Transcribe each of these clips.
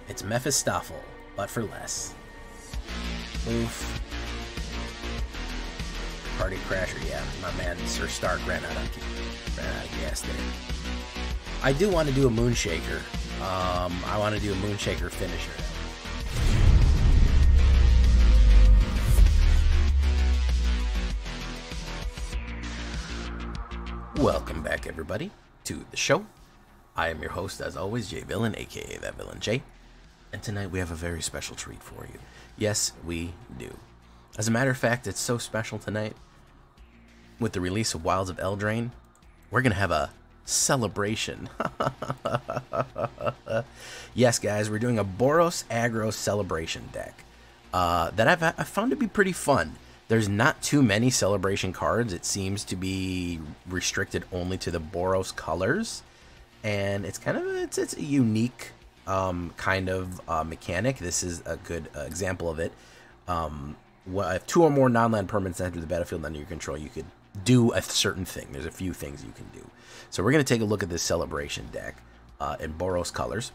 It's Mephistopheles, but for less. Oof. Party Crasher, yeah. My man Sir Stark ran out of gas there. I do want to do a Moonshaker. I want to do a Moonshaker finisher. Welcome back, everybody, to the show. I am your host, as always, Jay Villain, aka That Villain J. And tonight we have a very special treat for you. Yes, we do. As a matter of fact, it's so special tonight. With the release of Wilds of Eldraine, we're going to have a celebration. Yes, guys, we're doing a Boros Aggro celebration deck that I've found to be pretty fun. There's not too many celebration cards. It seems to be restricted only to the Boros colors, and it's kind of it's a unique kind of mechanic. This is a good example of it. If 2 or more non-land permanents enter the battlefield under your control, you could do a certain thing. There's a few things you can do. So we're going to take a look at this celebration deck in Boros colors,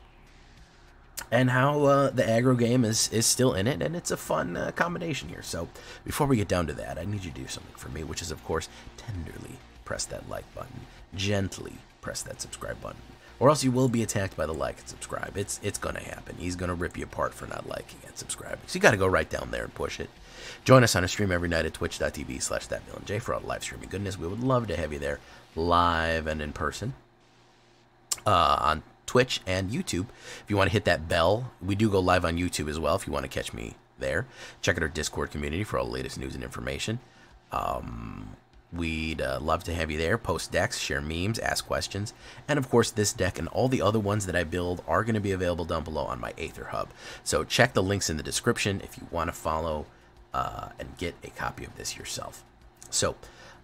and how the aggro game is still in it, and it's a fun combination here. So before we get down to that, I need you to do something for me, which is, of course, tenderly press that like button, gently press that subscribe button, or else you will be attacked by the like and subscribe. It's going to happen. He's going to rip you apart for not liking and subscribing. So you got to go right down there and push it. Join us on a stream every night at twitch.tv/thatvillainej for all live streaming goodness. We would love to have you there live and in person on Twitch and YouTube. If you want to hit that bell, we do go live on YouTube as well if you want to catch me there. Check out our Discord community for all the latest news and information. We'd love to have you there. Post decks, share memes, ask questions, and of course this deck and all the other ones that I build are going to be available down below on my AetherHub. So check the links in the description if you want to follow and get a copy of this yourself. So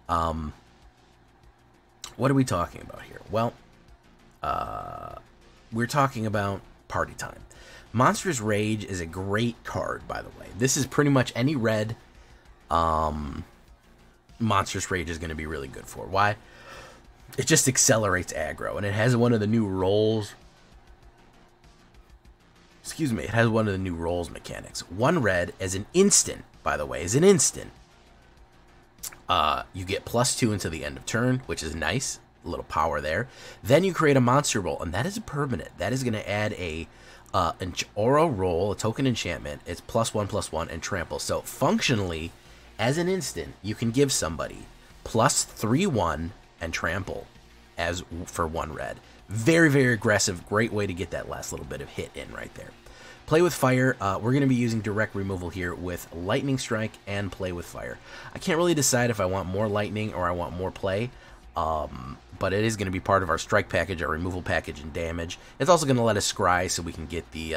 what are we talking about here? Well, we're talking about Party Time. Monstrous Rage is a great card, by the way. This is pretty much any red Monstrous Rage is going to be really good for. Why? It just accelerates aggro, and it has one of the new roles. Excuse me, it has one of the new roles mechanics. 1 red as an instant, by the way, is an instant. You get +2 until the end of turn, which is nice. A little power there. Then you create a monster roll, and that is a permanent. That is going to add an aura roll, a token enchantment. It's +1/+1 and trample. So functionally, as an instant, you can give somebody +3/1 and trample as for 1 red. Very, very aggressive. Great way to get that last little bit of hit in right there. Play with Fire. We're going to be using direct removal here with Lightning Strike and Play with Fire. I can't really decide if I want more lightning or I want more play. But it is going to be part of our strike package, our removal package, and damage. It's also going to let us scry so we can get the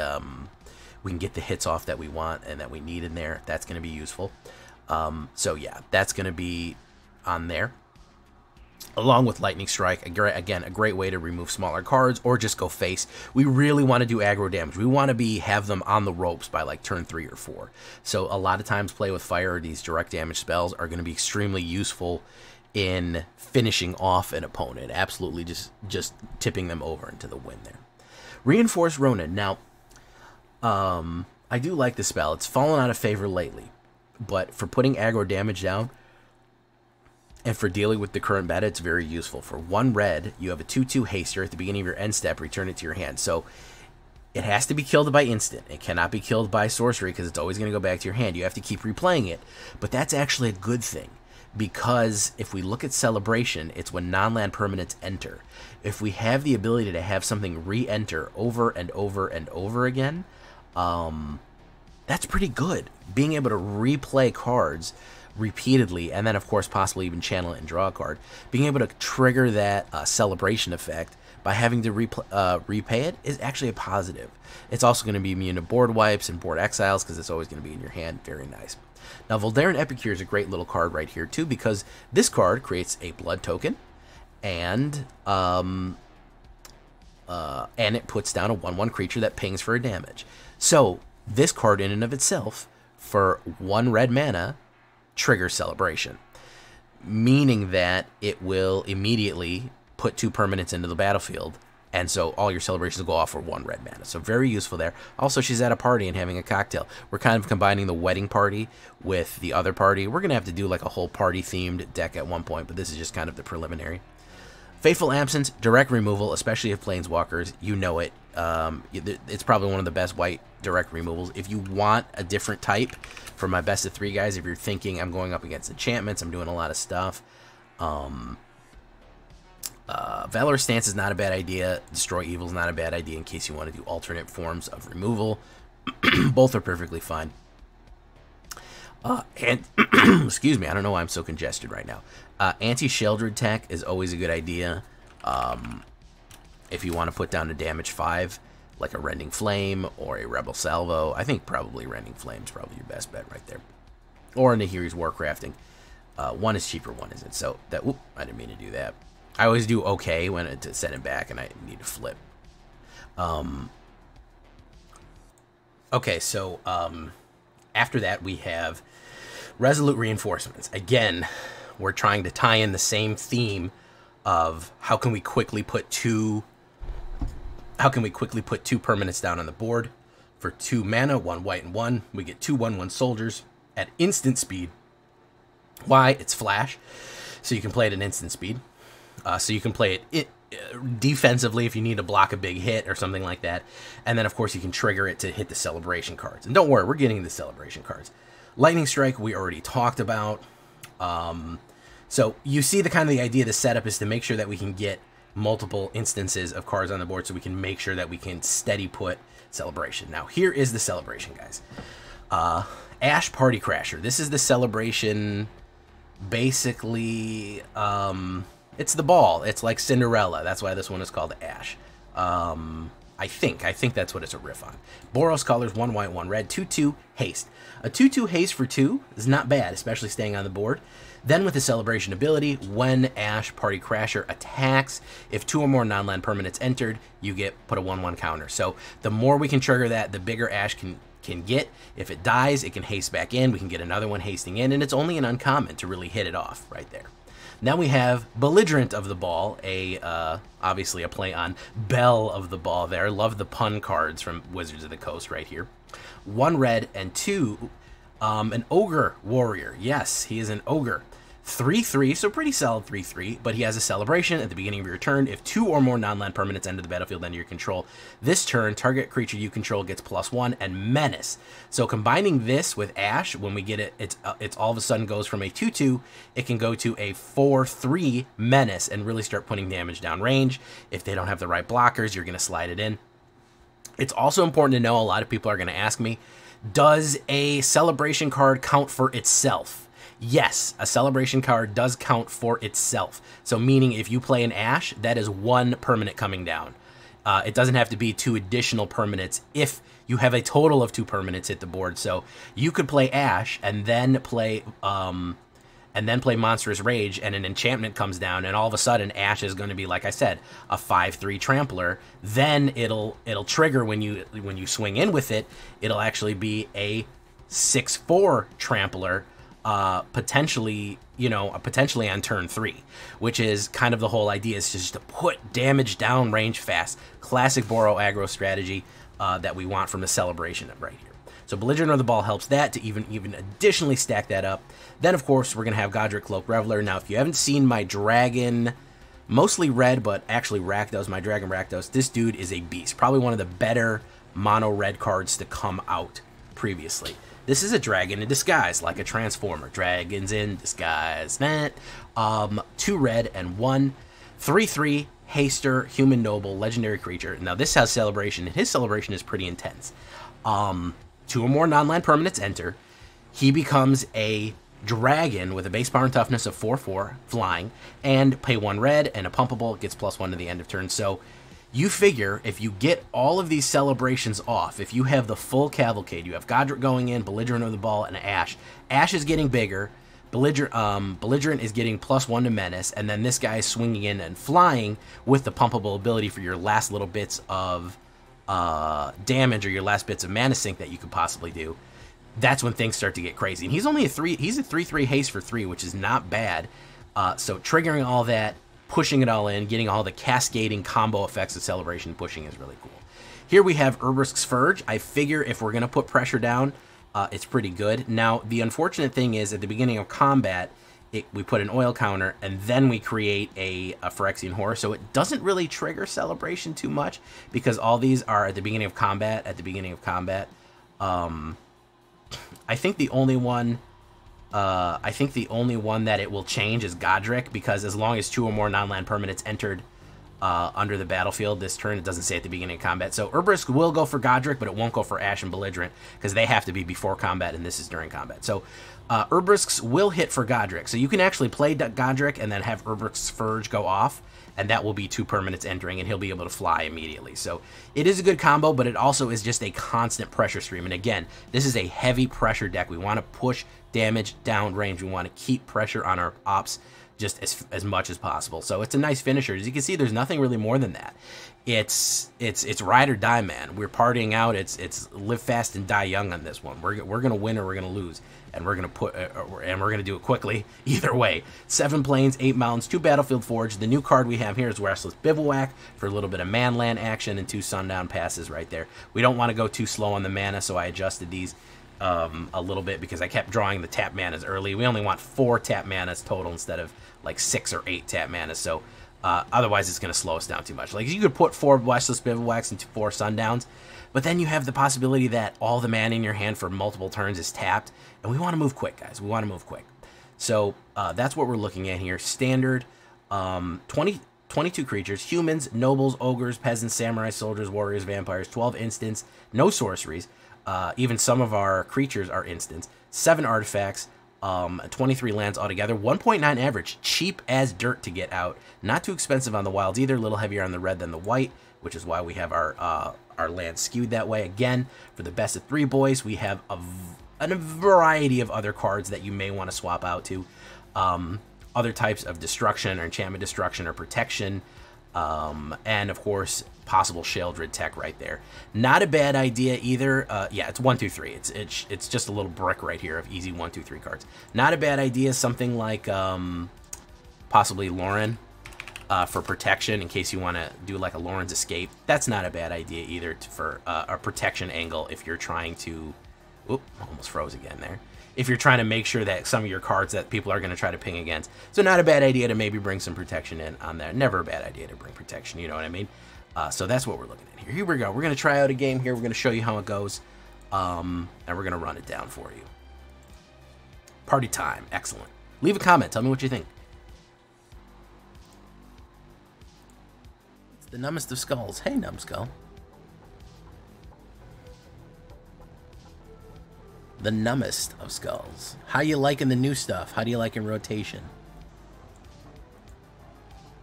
hits off that we want and that we need in there. That's going to be useful. So yeah, that's going to be on there. Along with Lightning Strike, again, a great way to remove smaller cards or just go face. We really want to do aggro damage. We want to have them on the ropes by like turn 3 or 4. So a lot of times Play with Fire or these direct damage spells are going to be extremely useful in finishing off an opponent. Absolutely just tipping them over into the win there. Reinforced Ronin. Now, I do like the spell. It's fallen out of favor lately, but for putting aggro damage down and for dealing with the current meta, it's very useful. For 1 red, you have a 2/2 haster at the beginning of your end step. Return it to your hand. So it has to be killed by instant. It cannot be killed by sorcery because it's always going to go back to your hand. You have to keep replaying it, but that's actually a good thing. Because if we look at Celebration, it's when non-land permanents enter. If we have the ability to have something re-enter over and over and over again, that's pretty good. Being able to replay cards repeatedly, and then of course possibly even channel it and draw a card. Being able to trigger that Celebration effect by having to repay it is actually a positive. It's also going to be immune to board wipes and board exiles because it's always going to be in your hand. Very nice. Now, Voldaren Epicure is a great little card right here, too, because this card creates a blood token, and it puts down a 1/1 creature that pings for a damage. So, this card in and of itself, for 1 red mana, triggers Celebration, meaning that it will immediately put 2 permanents into the battlefield And so all your celebrations go off for 1 red mana. So very useful there. Also, she's at a party and having a cocktail. We're kind of combining the wedding party with the other party. We're going to have to do like a whole party-themed deck at one point, but this is just kind of the preliminary. Fateful Absence, direct removal, especially if Planeswalkers, you know it. It's probably one of the best white direct removals. If you want a different type for my best of 3 guys, if you're thinking I'm going up against enchantments, I'm doing a lot of stuff, Valorous Stance is not a bad idea. Destroy Evil is not a bad idea in case you want to do alternate forms of removal. Both are perfectly fine. And excuse me, I don't know why I'm so congested right now. Anti-Sheldred tech is always a good idea. If you want to put down a damage 5, like a Rending Flame or a Rebel Salvo, I think probably Rending Flame is probably your best bet right there. Or in the Nahiri's Warcrafting. One is cheaper, one isn't. So that, whoop, I didn't mean to do that. I always do okay when to send it back, and I need to flip. Okay, so after that we have Resolute Reinforcements. Again, we're trying to tie in the same theme of how can we quickly put two permanents down on the board for 2 mana, 1 white and 1. We get 2 1/1 soldiers at instant speed. Why? It's flash, so you can play it at instant speed. So you can play it defensively if you need to block a big hit or something like that. And then, of course, you can trigger it to hit the celebration cards. And don't worry, we're getting the celebration cards. Lightning Strike, we already talked about. So you see the kind of the idea of the setup is to make sure that we can get multiple instances of cards on the board so we can make sure that we can steady put celebration. Now, here is the celebration, guys. Ash Party Crasher. This is the celebration, basically... it's the ball. It's like Cinderella. That's why this one is called Ash. I think that's what it's a riff on. Boros colors, 1 white, 1 red, 2/2 haste. A 2/2 haste for 2 is not bad, especially staying on the board. Then with the celebration ability, when Ash Party Crasher attacks, if 2 or more non-land permanents entered, you get put a 1/1 counter. So the more we can trigger that, the bigger Ash can get. If it dies, it can haste back in. We can get another one hasting in, and it's only an uncommon to really hit it off right there. Now we have Belligerent of the Ball, obviously a play on Belle of the Ball there. Love the pun cards from Wizards of the Coast right here. 1 red and 2, an Ogre Warrior. Yes, he is an Ogre. 3/3, so pretty solid 3/3, but he has a celebration at the beginning of your turn. If 2 or more non-land permanents enter the battlefield under your control, this turn, target creature you control gets +1 and Menace. So combining this with Ash, when we get it, it's all of a sudden goes from a 2/2, it can go to a 4/3 Menace and really start putting damage down range. If they don't have the right blockers, you're going to slide it in. It's also important to know, a lot of people are going to ask me, does a celebration card count for itself? Yes, a celebration card does count for itself. So meaning if you play an Ash, that is 1 permanent coming down. It doesn't have to be 2 additional permanents if you have a total of 2 permanents hit the board. So you could play Ash and then play Monstrous Rage, and an enchantment comes down, and all of a sudden Ash is going to be, like I said, a 5/3 trampler. Then it'll trigger when you swing in with it. It'll actually be a 6/4 trampler. Potentially on turn 3, which is kind of the whole idea, is just to put damage down range fast. Classic Boros Aggro strategy that we want from the celebration right here. So Belligerent of the Ball helps that to even additionally stack that up. Then, of course, we're going to have Godric Cloak Reveler. Now, if you haven't seen my Dragon, mostly red, but actually Rakdos, my Dragon Rakdos, this dude is a beast. Probably one of the better mono red cards to come out previously. This is a dragon in disguise, like a transformer. Dragons in disguise. 2 red and 1. 3/3 haster, human noble, legendary creature. Now this has celebration, and his celebration is pretty intense. 2 or more non-land permanents enter. He becomes a dragon with a base power and toughness of 4/4, flying, and pay 1 red and a pumpable. Gets +1 to the end of turn. So you figure if you get all of these celebrations off, if you have the full cavalcade, you have Godric going in, Belligerent of the Ball, and Ash. Ash is getting bigger. Belligerent is getting +1 to Menace, and then this guy is swinging in and flying with the pumpable ability for your last little bits of damage or your last bits of mana sink that you could possibly do. That's when things start to get crazy. And he's only he's a 3/3 haste for 3, which is not bad. So triggering all that, pushing it all in, getting all the cascading combo effects of Celebration pushing is really cool. Here we have Urbrisc's Verge. I figure if we're going to put pressure down, it's pretty good. Now, the unfortunate thing is at the beginning of combat, we put an oil counter, and then we create a Phyrexian Horror, so it doesn't really trigger Celebration too much, because all these are at the beginning of combat, I think the only one that it will change is Godric, because as long as 2 or more non-land permanents entered under the battlefield this turn, it doesn't say at the beginning of combat. So Urbrisc will go for Godric, but it won't go for Ash and Belligerent, because they have to be before combat, and this is during combat. So Urbrisc's will hit for Godric. So you can actually play Godric and then have Urbrisc's Verge go off, and that will be 2 permanents entering, and he'll be able to fly immediately. So it is a good combo, but it also is just a constant pressure stream. And again, this is a heavy pressure deck. We want to push damage down range. We want to keep pressure on our ops just as much as possible. So it's a nice finisher. As you can see, there's nothing really more than that. It's ride or die, man. We're partying out. It's live fast and die young on this one. We're gonna win or we're gonna lose, and we're gonna do it quickly either way. 7 planes, 8 mountains, 2 battlefield forge. The new card we have here is Restless Bivouac for a little bit of man-land action and 2 sundown passes right there. We don't want to go too slow on the mana, so I adjusted these a little bit because I kept drawing the tap manas early. We only want 4 tap manas total instead of like 6 or 8 tap manas, so otherwise it's going to slow us down too much. Like, you could put 4 Restless Bivouacs and 4 sundowns, but then you have the possibility that all the mana in your hand for multiple turns is tapped, and we want to move quick, guys. We want to move quick. So that's what we're looking at here. Standard 22 creatures: humans, nobles, ogres, peasants, samurai, soldiers, warriors, vampires, 12 instants, no sorceries. Even some of our creatures are instants. 7 artifacts, 23 lands altogether. 1.9 average, cheap as dirt to get out. Not too expensive on the wilds either. A little heavier on the red than the white, which is why we have our land skewed that way. Again, for the best of 3 boys, we have a variety of other cards that you may want to swap out to. Other types of destruction or enchantment destruction or protection. And of course, possible Sheoldred tech right there. Not a bad idea either. Yeah, it's 1, 2, 3. It's just a little brick right here of easy 1, 2, 3 cards. Not a bad idea. Something like possibly Lauren for protection in case you want to do like a Lauren's Escape. That's not a bad idea either for a protection angle if you're trying to. Oop, almost froze again there. If you're trying to make sure that some of your cards that people are going to try to ping against. So not a bad idea to maybe bring some protection in on there. Never a bad idea to bring protection, you know what I mean? So that's what we're looking at here. Here we go. We're going to try out a game here. We're going to show you how it goes. And we're going to run it down for you. Party time. Excellent. Leave a comment. Tell me what you think. It's the numbest of skulls. Hey, numbskull. The numbest of skulls. How you liking the new stuff? How do you like in rotation?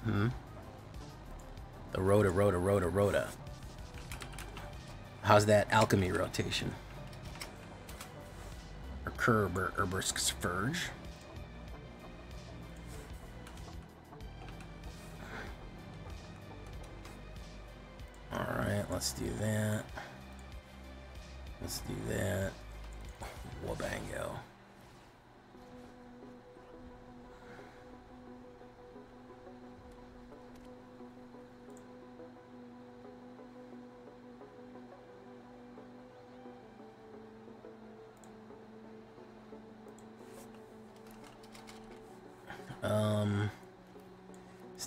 The Rhoda. How's that alchemy rotation? Or Urbrisc's Verge. Alright, let's do that. Let's do that. Wabango.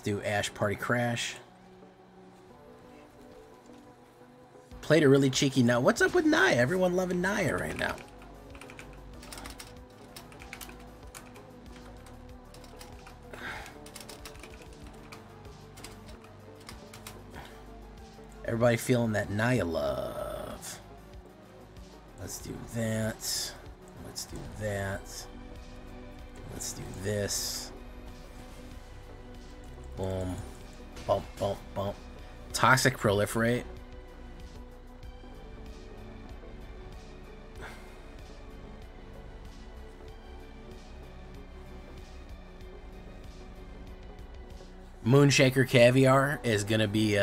Let's do Ash Party Crash. Played a really cheeky Naya. What's up with Naya? Everyone loving Naya right now. Everybody feeling that Naya love. Let's do that. Let's do that. Let's do this. Boom. Bump, bump, bump. Toxic Proliferate. Moonshaker Caviar is gonna be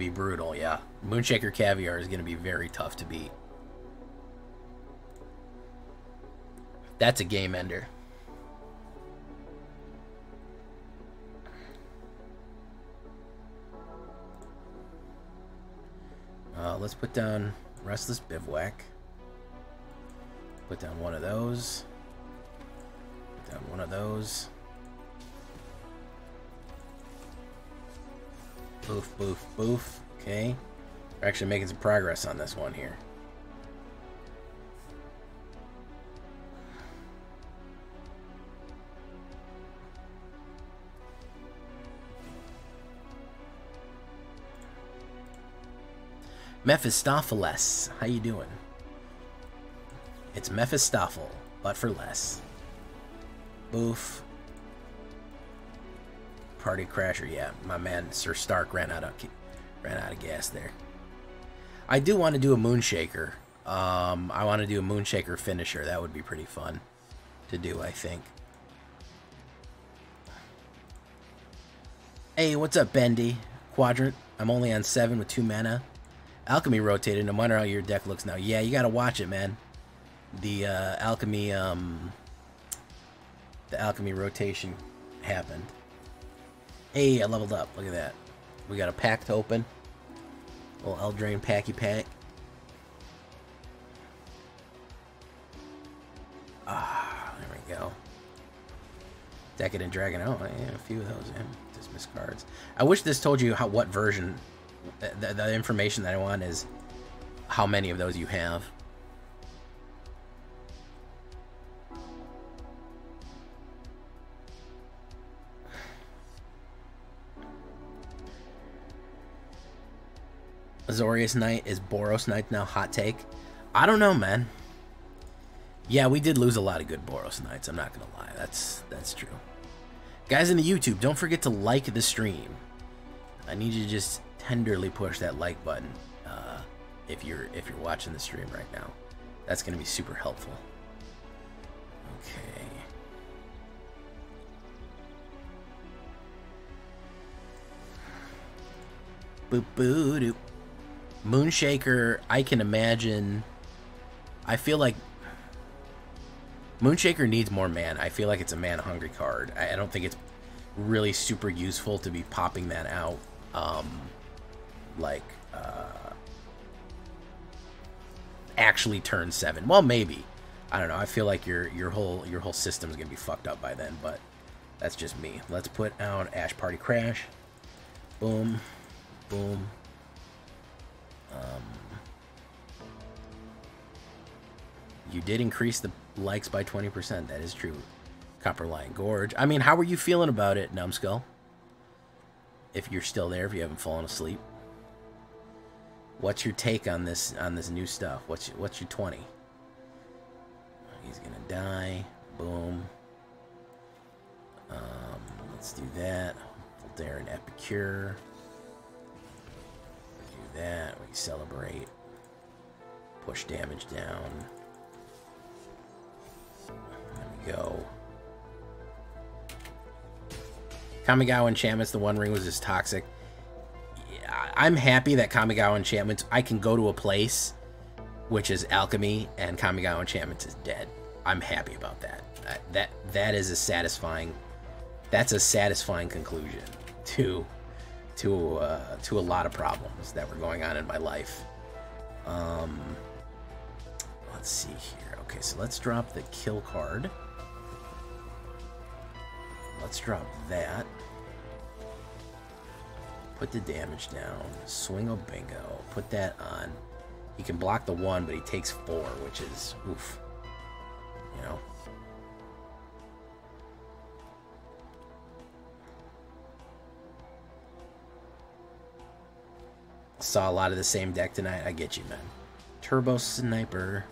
brutal, yeah. Moonshaker Caviar is gonna be very tough to beat. That's a game ender. Let's put down Restless Bivouac. Put down one of those. Put down one of those. Boof, boof, boof. Okay. We're actually making some progress on this one here. Mephistopheles, how you doing? It's Mephistophel, but for less. Boof. Party Crasher, yeah, my man Sir Stark ran out of gas there. I do want to do a Moonshaker. I want to do a Moonshaker finisher. That would be pretty fun to do, I think. Hey, what's up, Bendy? Quadrant. I'm only on 7 with 2 mana. Alchemy rotated. No matter how your deck looks now. Yeah, you gotta watch it, man. The alchemy rotation happened. Hey, I leveled up. Look at that. We got a pack to open. A little Eldraine packy pack. Ah, there we go. Decadent Dragon. Oh, yeah, a few of those. Yeah. Dismiss cards. I wish this told you what version. The information that I want is how many of those you have. Azorius Knight is Boros Knight now. Hot take. I don't know, man. Yeah, we did lose a lot of good Boros Knights. I'm not gonna lie. That's true. Guys in the YouTube, don't forget to like the stream. I need you to just tenderly push that like button if you're watching the stream right now. That's gonna be super helpful. Okay. Boop boo doop. Moonshaker, I can imagine. I feel like Moonshaker needs more mana. I feel like it's a mana-hungry card. I don't think it's really super useful to be popping that out. Actually turn 7. Well, maybe. I don't know. I feel like your whole system's gonna be fucked up by then, but that's just me. Let's put out Ash Party Crash. Boom, boom. You did increase the likes by 20%. That is true. Copperline Gorge. I mean, how are you feeling about it, Numbskull? If you're still there, if you haven't fallen asleep. What's your take on this new stuff? What's your 20? He's gonna die. Boom. Let's do that. Voltaire and Epicure. Do that. We celebrate. Push damage down. There we go. Kamigawa Enchantments, the One Ring was just toxic. Yeah, I'm happy that Kamigawa Enchantments, I can go to a place, which is Alchemy, and Kamigawa Enchantments is dead. I'm happy about that. That is a satisfying. That's a satisfying conclusion to a lot of problems that were going on in my life. Let's see here. Okay, so let's drop the kill card. Let's drop that. Put the damage down. Swing a bingo. Put that on. He can block the 1, but he takes 4, which is oof. You know. Saw a lot of the same deck tonight. I get you, man. Turbo Sniper.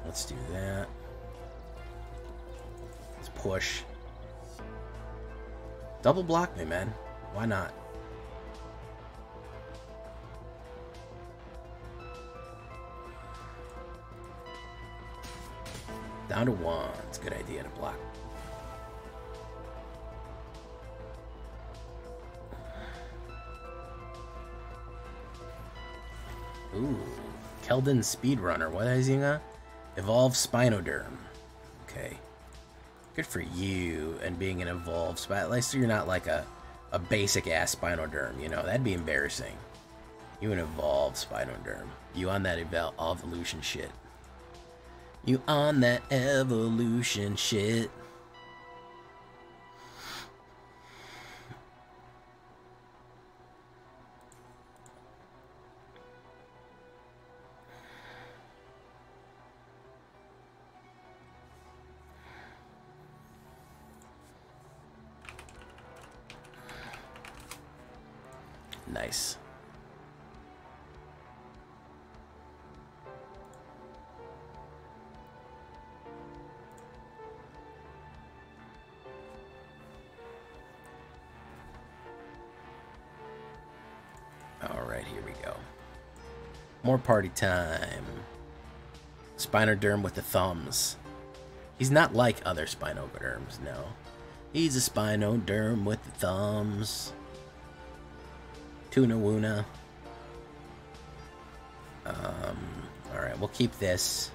Let's do that. Let's push. Double block me, man. Why not? Down to 1. It's a good idea to block. Ooh. Keldon Speedrunner. What is he gonna? Evolve Spinoderm. Okay. Good for you and being an evolved Spinoderm. At least you're not like a basic ass Spinoderm, you know? That'd be embarrassing. You an evolved Spinoderm. You on that evolution shit. You on that evolution shit. Nice. Alright, here we go. More party time. Spinoderm with the thumbs. He's not like other Spinoderms, no. He's a Spinoderm with the thumbs. Tuna Woona. Alright, we'll keep this.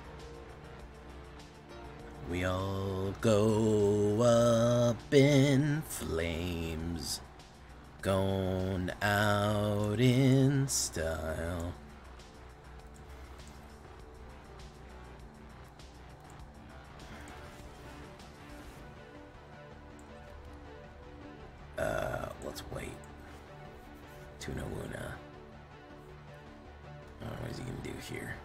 We all go up in flames. Gone out in style. Let's wait. Tuna Woona. What is he gonna do here?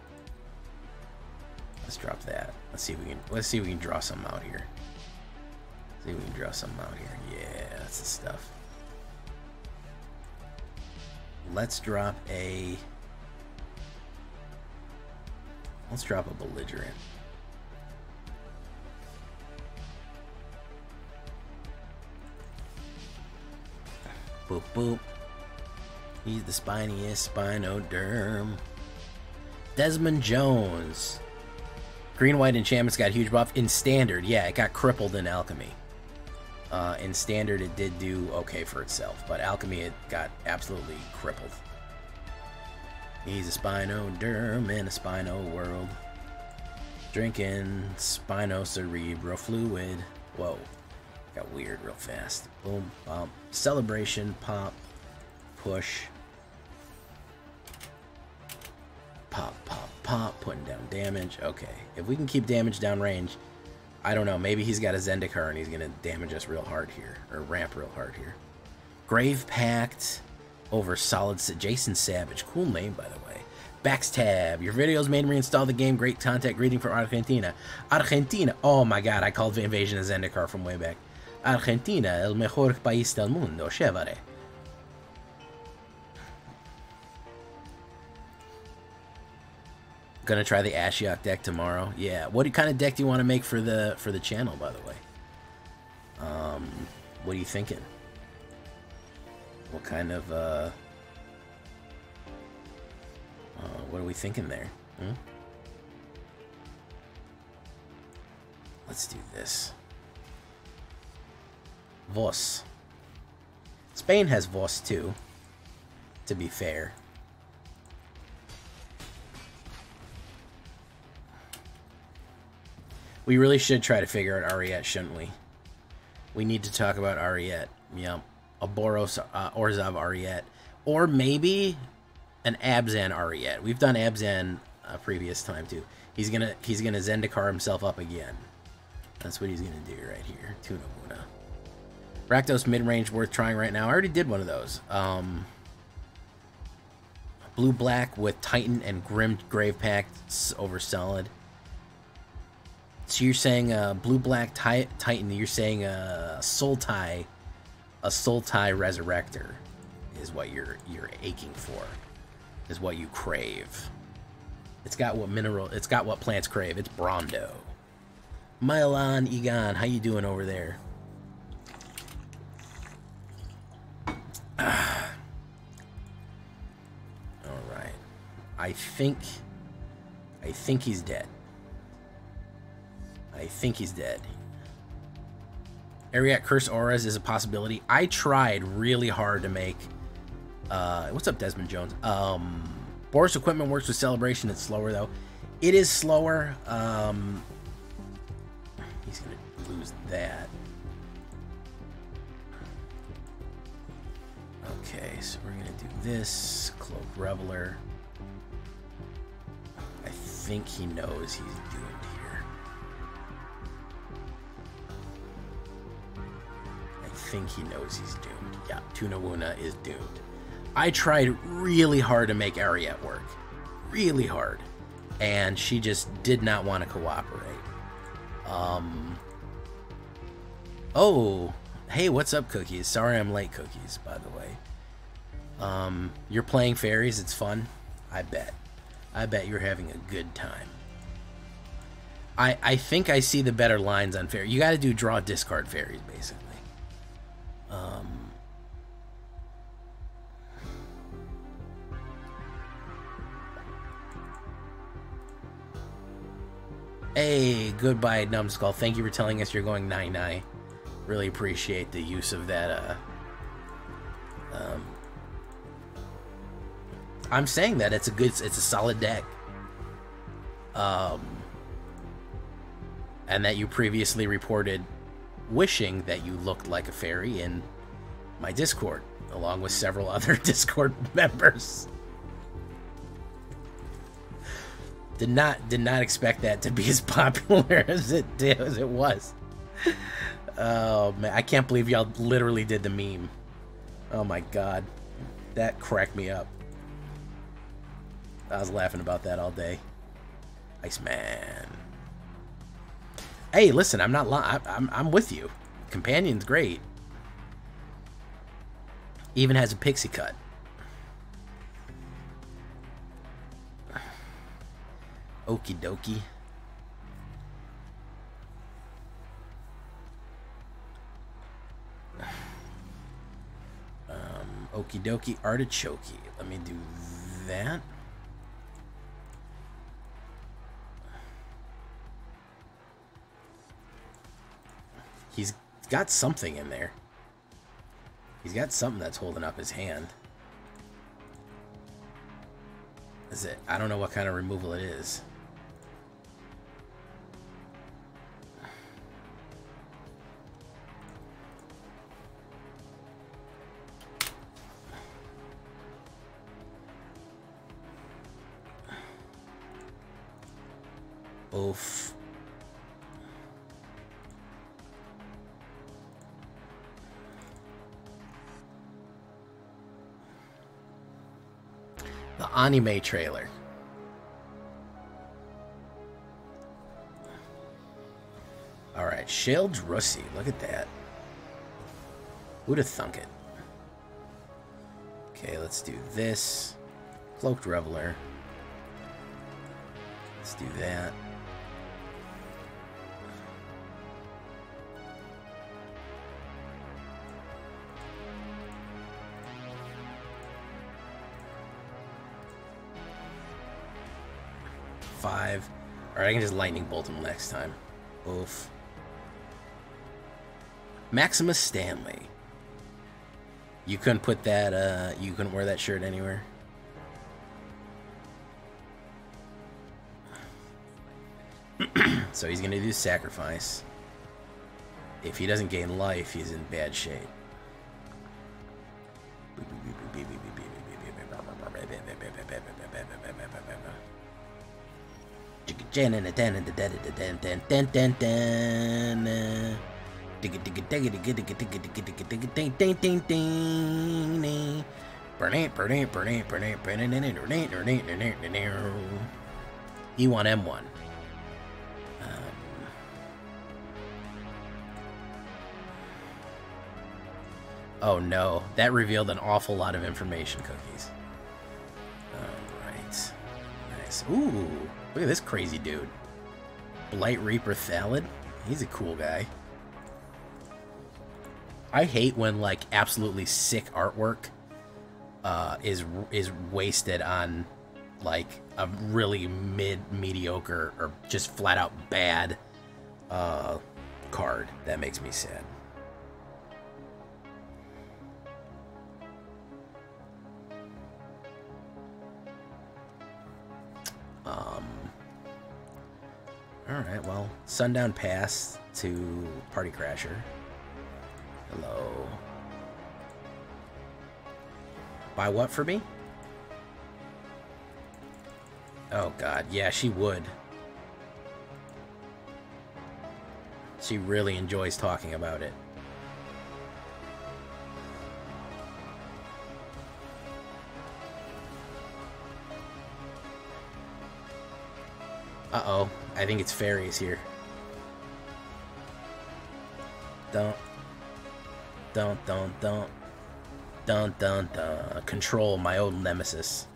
Let's drop that. Let's see if we can draw some out here. See if we can draw some out here. Yeah, that's the stuff. Let's drop a belligerent. Boop boop. He's the spiniest Spinoderm. Desmond Jones. Green-white enchantments got a huge buff. In standard, yeah, it got crippled in alchemy. In standard, it did do okay for itself, but alchemy, it got absolutely crippled. He's a Spinoderm in a Spino world. Drinking Spino Cerebro fluid. Whoa. Got weird real fast. Boom, bump. Celebration, pop, push. Pop, pop, pop. Putting down damage. Okay. If we can keep damage down range, I don't know. Maybe he's got a Zendikar and he's going to damage us real hard here. Or ramp real hard here. Grave Pact over Solid... Jason Savage. Cool name, by the way. Backstab. Your videos made me reinstall the game. Great contact greeting from Argentina. Argentina. Oh my god. I called Invasion a Zendikar from way back. Argentina, el mejor país del mundo. Chévere. Gonna try the Ashiok deck tomorrow. Yeah. What kind of deck do you want to make for the channel, by the way? What are you thinking? What kind of what are we thinking there? Hmm? Let's do this. Voss. Spain has Voss too, to be fair. We really should try to figure out Ariette, shouldn't we? We need to talk about Ariette. Yep. A Boros Orzav Ariette. Or maybe an Abzan Ariette. We've done Abzan a previous time too. He's gonna Zendikar himself up again. That's what he's gonna do right here. Tuna Woona. Rakdos mid-range worth trying right now. I already did one of those. Blue-black with Titan and Grim Grave Pact over Solid. So you're saying blue-black Titan, you're saying a Sultai Resurrector is what you're aching for. Is what you crave. It's got what plants crave. It's Brondo. Mylan Egon, how you doing over there? Alright. I think he's dead. I think he's dead. Ariat Curse Auras is a possibility. I tried really hard to make... what's up, Desmond Jones? Boros Equipment works with Celebration. It's slower, though. It is slower. He's going to lose that. Okay, so we're going to do this. Cloak Reveler. I think he knows he's doomed here. I think he knows he's doomed. Yeah, Tunawuna is doomed. I tried really hard to make Ariat work. Really hard. And she just did not want to cooperate. Oh, hey, what's up, Cookies? Sorry I'm late, Cookies, by the way. You're playing fairies, it's fun? I bet. I bet you're having a good time. I think I see the better lines on fairy. You gotta do draw discard fairies, basically. Hey, goodbye, Numbskull. Thank you for telling us you're going 9-9. Really appreciate the use of that, I'm saying that it's a solid deck. And that you previously reported wishing that you looked like a fairy in my Discord, along with several other Discord members. Did not expect that to be as popular as it was. Oh man, I can't believe y'all literally did the meme. Oh my god, that cracked me up. I was laughing about that all day. Iceman. Hey, listen, I'm not lying. I'm with you. Companion's great. Even has a pixie cut. Okie dokie. Okie dokie artichoke. Let me do that. He's got something in there. He's got something that's holding up his hand. Is it? I don't know what kind of removal it is. Oof. The anime trailer. Alright, Shale Drusy. Look at that. Who'd have thunk it? Okay, let's do this. Cloaked Reveler. Let's do that. Five. Alright, I can just lightning bolt him next time. Oof. Maximus Stanley. You couldn't put that, you couldn't wear that shirt anywhere? So he's gonna do sacrifice. If he doesn't gain life, he's in bad shape. E1 M1. Oh no, that revealed an awful lot of information, Cookies. Alright. Nice. Ooh, look at this crazy dude. Blight Reaper Thallid. He's a cool guy. I hate when, like, absolutely sick artwork is wasted on, like, a really mediocre or just flat out bad card. That makes me sad. Alright, well, Sundown Pass to Party Crasher. Hello. Buy what for me? Oh god, yeah, she would. She really enjoys talking about it. Uh-oh, I think it's fairies here. Don't. Control, my old nemesis.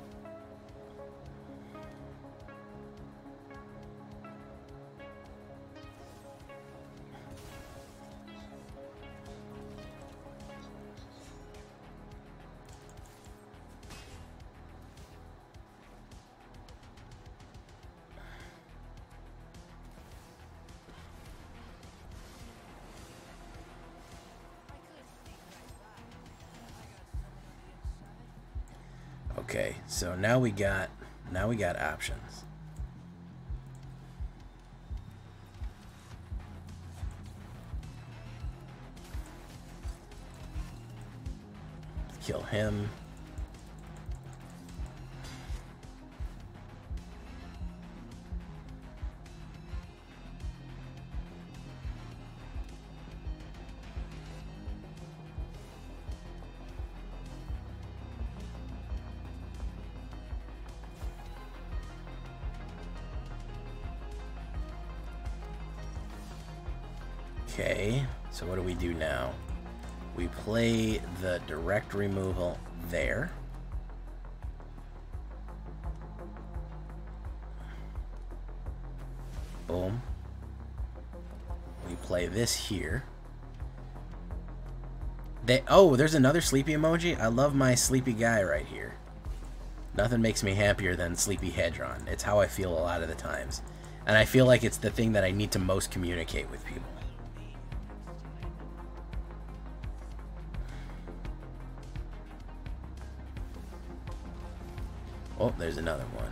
Okay, so now we got options. Kill him. Okay, so what do we do now? We play the direct removal there. Boom. We play this here. Oh, there's another sleepy emoji. I love my sleepy guy right here. Nothing makes me happier than sleepy Hedron. It's how I feel a lot of the times. And I feel like it's the thing that I need to most communicate with people. Oh, there's another one.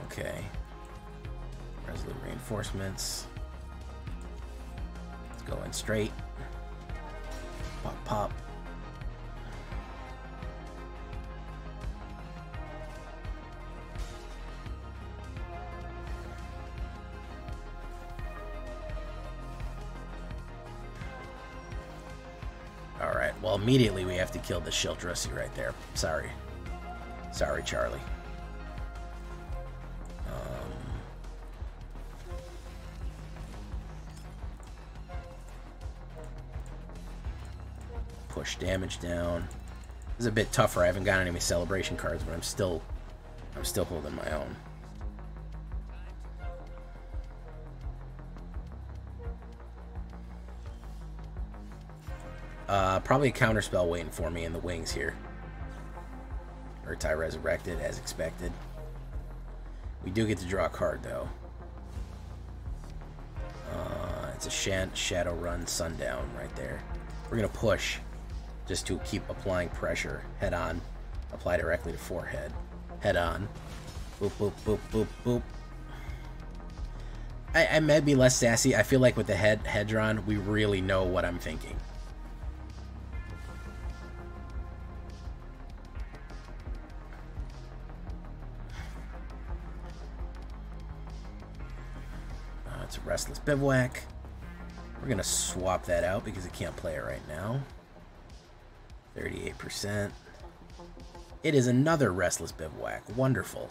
Okay. Resolute reinforcements. Let's go in straight. Pop, pop. Alright, well, immediately we have to kill the Shiltrussi right there. Sorry. Sorry, Charlie. Push damage down. This is a bit tougher. I haven't got any celebration cards, but I'm still holding my own. Probably a counterspell waiting for me in the wings here. Urtai resurrected as expected. We do get to draw a card though. It's a Shadowrun Sundown right there. We're gonna push just to keep applying pressure. Head on. Apply directly to forehead. Head on. Boop, boop, boop, boop, boop. I may be less sassy. I feel like with the Hedron, we really know what I'm thinking. It's a Restless Bivouac. We're going to swap that out because I can't play it right now. 38%. It is another Restless Bivouac. Wonderful.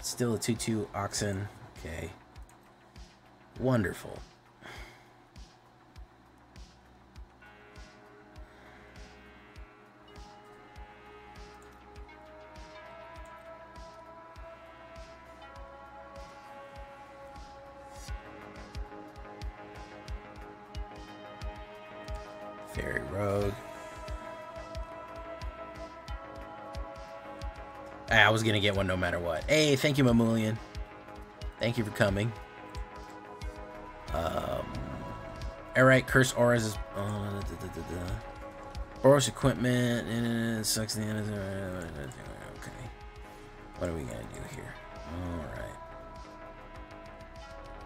Still a 2/2 Oxen. Okay. Wonderful. Fairy Road. I was gonna get one no matter what. Hey, thank you, Mamulian. Thank you for coming. Alright, Curse Auras is... Boros equipment, and sucks the end of the... Okay. What are we gonna do here? Alright.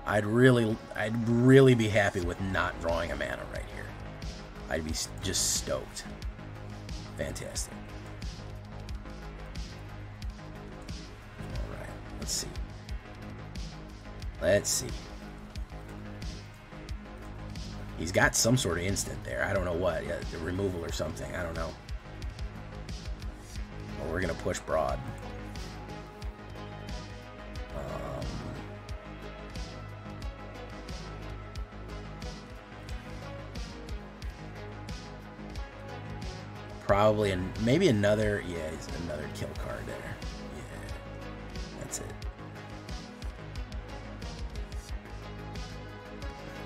I'd really be happy with not drawing a mana right here. I'd be just stoked. Fantastic. Alright, let's see. Let's see. He's got some sort of instant there. I don't know what. Yeah, the removal or something. I don't know. Well, we're going to push broad. Probably, maybe another... Yeah, it's another kill card there. Yeah, that's it.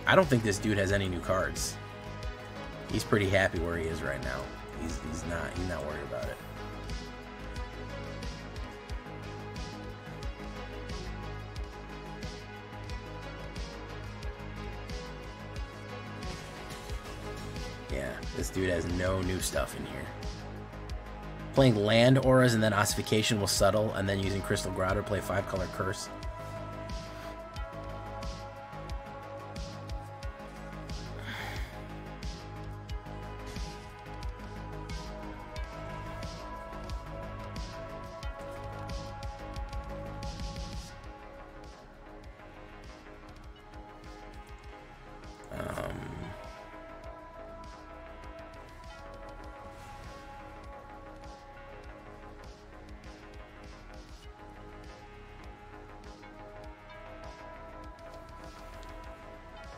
I don't think this dude has any new cards. He's pretty happy where he is right now. He's not worried about it. Yeah, this dude has no new stuff in here. Playing land auras and then ossification will settle, and then using Crystal Grotto to play 5-color curse.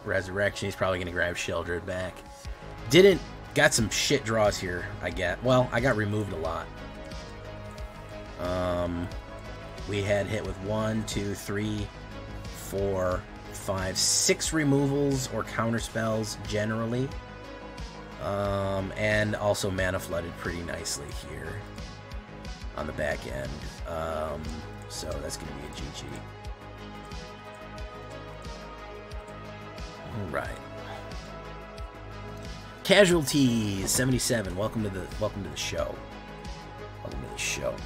Resurrection, he's probably going to grab Sheldred back. Got some shit draws here, I get. Well, I got removed a lot. We had hit with 1, 2, 3, 4, 5, 6 removals or counter spells generally. And also mana flooded pretty nicely here on the back end. So that's going to be a GG. Right. Casualties 77. Welcome to the show. Welcome to the show, man.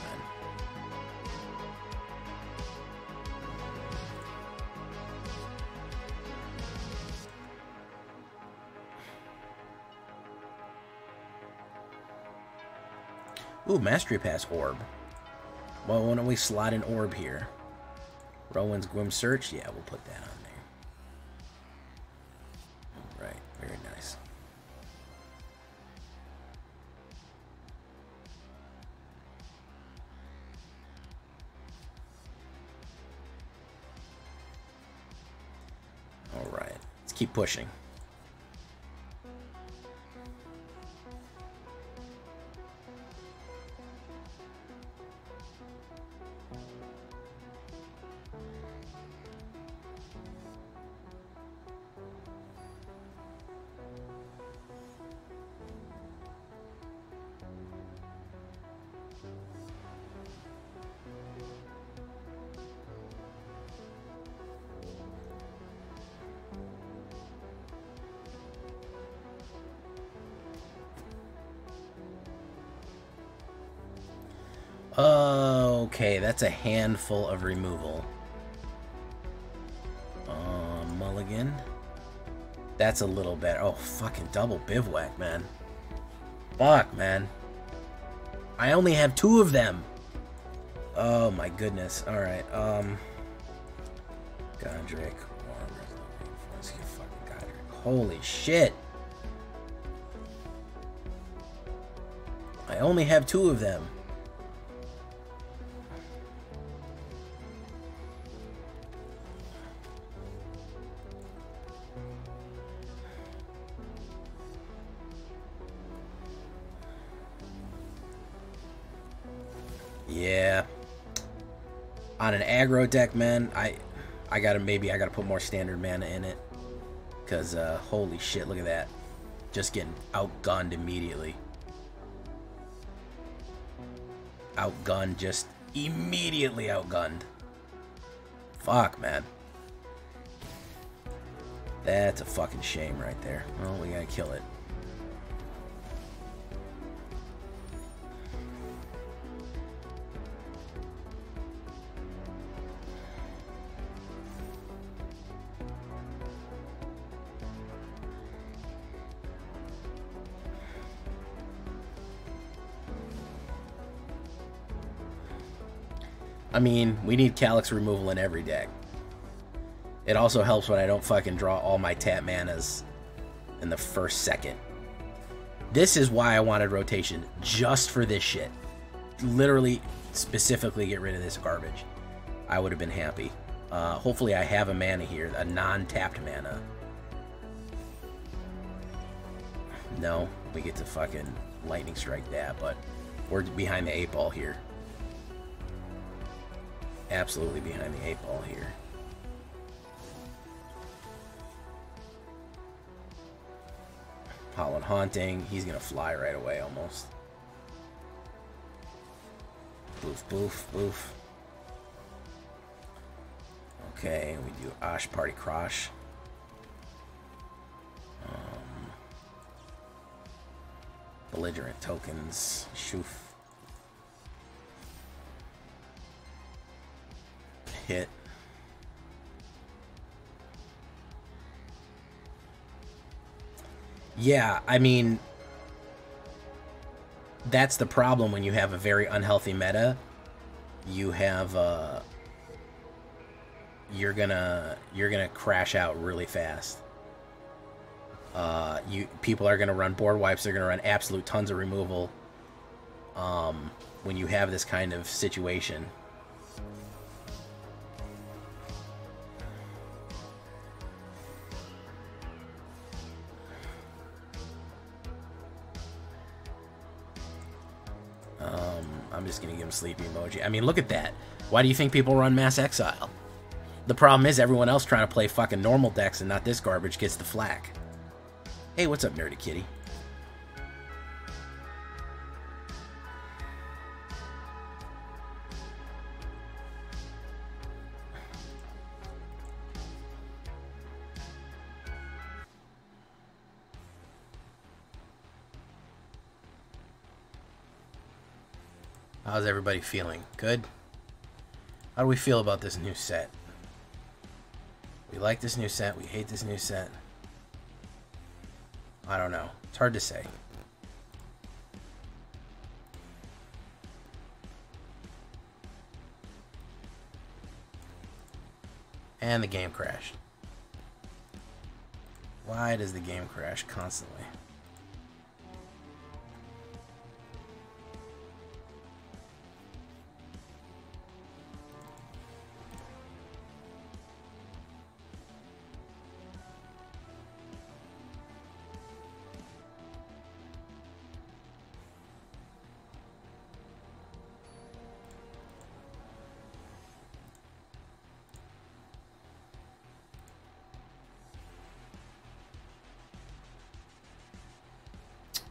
Ooh, Mastery Pass Orb. Well, why don't we slot an orb here? Rowan's Gwym Search? Yeah, we'll put that on. Very nice. All right, let's keep pushing. Okay, that's a handful of removal. Mulligan. That's a little better. Oh, fucking double bivouac, man. Fuck, man. I only have 2 of them. Oh my goodness. Alright, Godric. Fucking Godric. Holy shit. I only have 2 of them. Yeah. On an aggro deck, man, I gotta put more standard mana in it. Cause holy shit, look at that. Just getting outgunned immediately. Outgunned just Immediately outgunned. Fuck, man. That's a fucking shame right there. Well, we gotta kill it. I mean, we need Calyx removal in every deck. It also helps when I don't fucking draw all my tap manas in the first second. This is why I wanted rotation, just for this shit. Literally, specifically get rid of this garbage. I would have been happy. Hopefully I have a mana here, a non-tapped mana. No, we get to fucking lightning strike that, but we're behind the 8-ball here. Absolutely behind the 8-ball here. Pollen Haunting. He's going to fly right away almost. Boof, boof, boof. Okay, we do Ash Party Crash. Belligerent tokens. Shoof. Hit. Yeah, I mean, that's the problem when you have a very unhealthy meta. You have you're gonna crash out really fast. People are gonna run board wipes. They're gonna run absolute tons of removal. When you have this kind of situation. I'm just gonna give him sleepy emoji. I mean, look at that. Why do you think people run Mass Exile? The problem is everyone else trying to play fucking normal decks and not this garbage gets the flack. Hey, what's up, Nerdy Kitty? How's everybody feeling? Good? How do we feel about this new set? We like this new set. We hate this new set. I don't know. It's hard to say. And the game crashed. Why does the game crash constantly?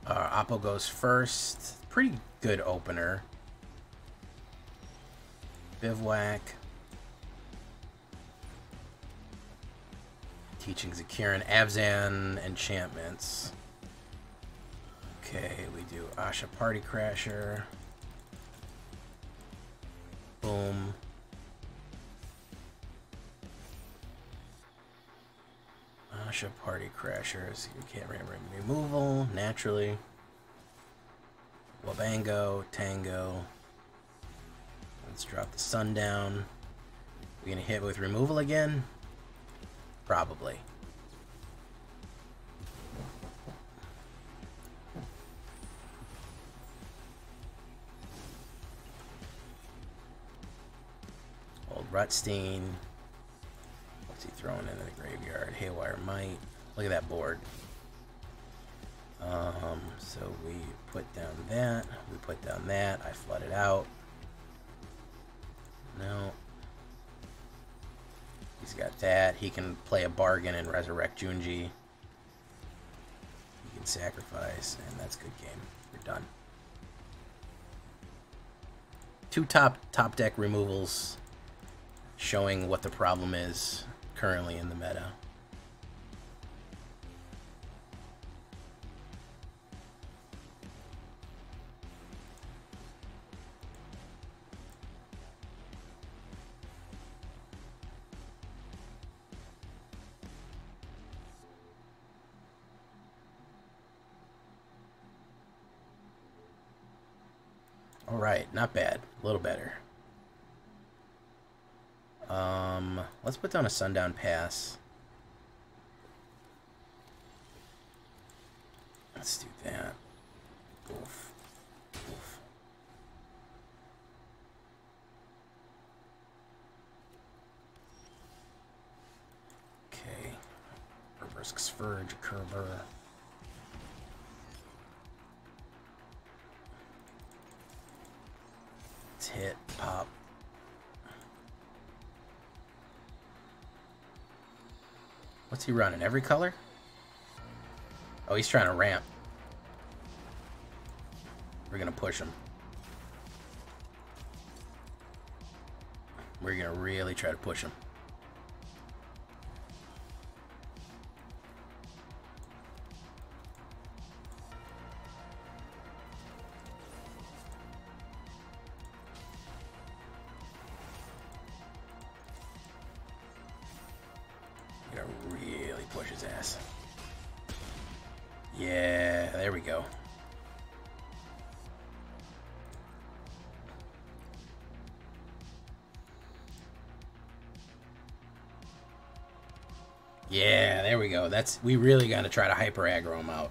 Oppo goes first. Pretty good opener. Bivouac. Teaching Zakiran. Abzan enchantments. Okay, we do Asha Party Crasher. Boom. Asha Party Crashers. You can't remember removal naturally. Wabango, Tango. Let's drop the Sundown. We gonna hit with removal again? Probably. Old Rutstein. What's he throwing into the graveyard? Haywire Might. Look at that board. So we put down that. We put down that. I flood it out. No. He's got that. He can play a bargain and resurrect Junji. He can sacrifice, and that's good game. We're done. two top deck removals showing what the problem is currently in the meta. Alright, not bad. A little better. Let's put down a Sundown Pass. Let's do that. Oof. Oof. Okay. Reverse Scourge, Kerber. Let's hit, pop. What's he running? Every color? Oh, he's trying to ramp. We're gonna push him. We're gonna really try to push him. Gonna really push his ass. Yeah, there we go. Yeah, there we go. We really gotta try to hyper aggro him out.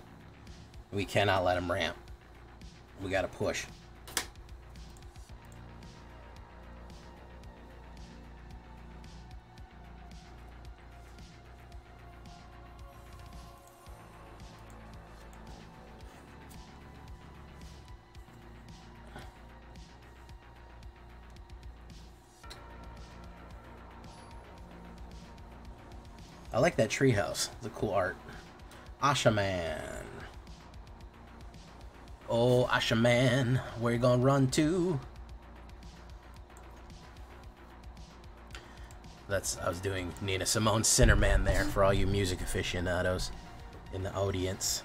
We cannot let him ramp. We gotta push. I like that treehouse. It's a cool art. Asha Man. Oh, Asha Man, where you gonna run to? I was doing Nina Simone Sinner Man there for all you music aficionados in the audience.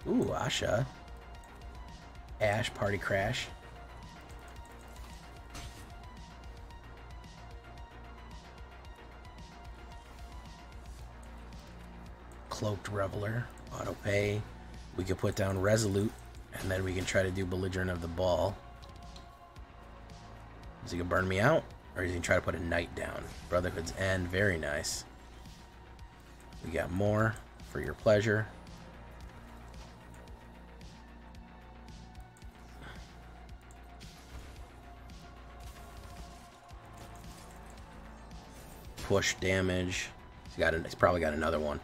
Ooh, Asha. Ash, Party Crash. Cloaked Reveler, auto pay. We could put down Resolute, and then we can try to do Belligerent of the Ball. Is he gonna burn me out, or is he gonna try to put a Knight down? Brotherhood's End, very nice. We got more for your pleasure. Push damage. He's probably got another one.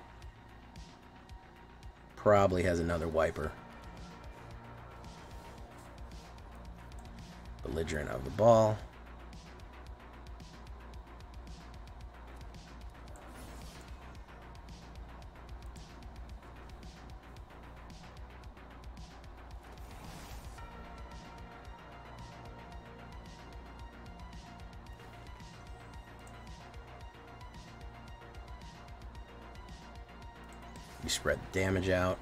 Probably has another wiper. Belligerent of the Ball. You spread the damage out.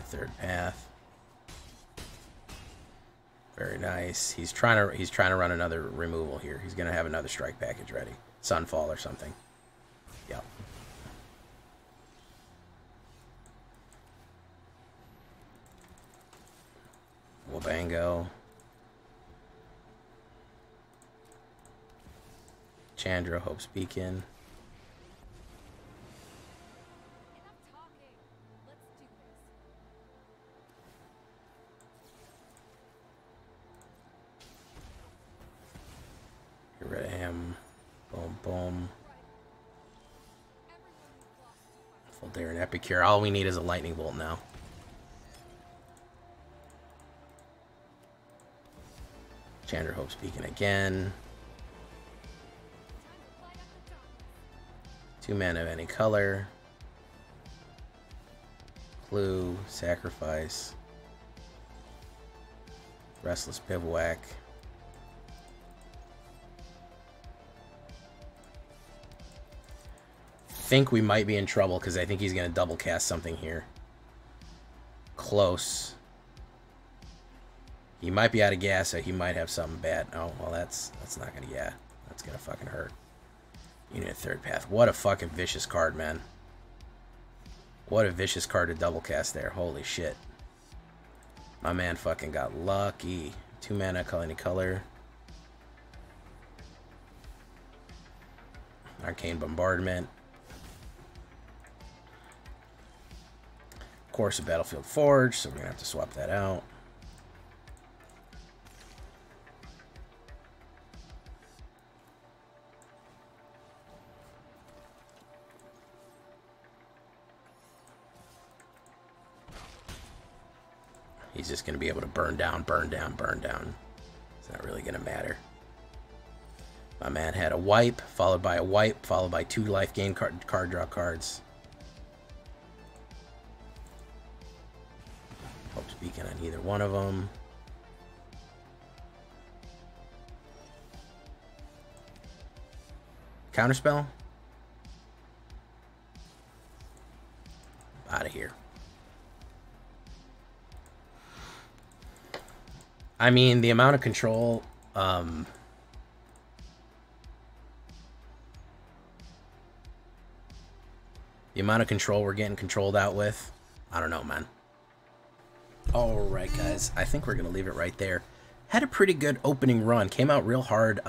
Third path. Very nice. He's trying to run another removal here. He's gonna have another strike package ready. Sunfall or something. Yep. Wabango. Chandra, Hope's Beacon. Get rid of him. Boom, boom. Full Dare and Epicure. All we need is a Lightning Bolt now. Chandra, Hope's Beacon again. 2 mana of any color. Clue, Sacrifice. Restless Bivouac. Think we might be in trouble because I think he's going to double cast something here. Close. He might be out of gas, so he might have something bad. Oh, well, that's not going to, yeah. That's going to fucking hurt. You need a third path. What a fucking vicious card, man. What a vicious card to double cast there. Holy shit. My man fucking got lucky. 2 mana, call any color. Arcane Bombardment. Of course, a Battlefield Forge, so we're going to have to swap that out. He's just going to be able to burn down, burn down, burn down. It's not really going to matter. My man had a wipe, followed by a wipe, followed by 2 life gain card draw cards. Hope speaking on either one of them. Counterspell? Out of here. I mean, the amount of control, the amount of control we're getting controlled out with, I don't know, man. Alright, guys, I think we're going to leave it right there. Had a pretty good opening run. Came out real hard,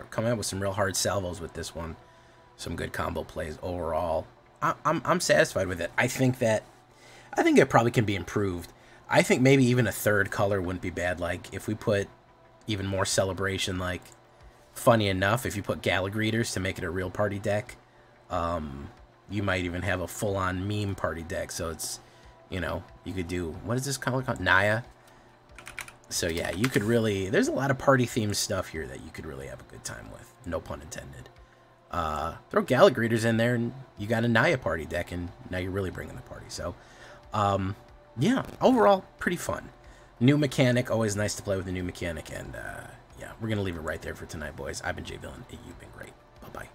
coming out with some real hard salvos with this one. Some good combo plays overall. I'm satisfied with it. I think it probably can be improved. I think maybe even a third color wouldn't be bad. Like, if we put even more celebration, like, funny enough, if you put Gallagreeters to make it a real party deck, you might even have a full-on meme party deck. So it's, you know, you could do, what is this color called? Naya. So yeah, you could really, there's a lot of party-themed stuff here that you could really have a good time with. No pun intended. Throw Gallagreeters in there, and you got a Naya party deck, and now you're really bringing the party. So, yeah, overall, pretty fun. New mechanic, always nice to play with a new mechanic, and yeah, we're going to leave it right there for tonight, boys. I've been Jay Villain, and you've been great. Bye-bye.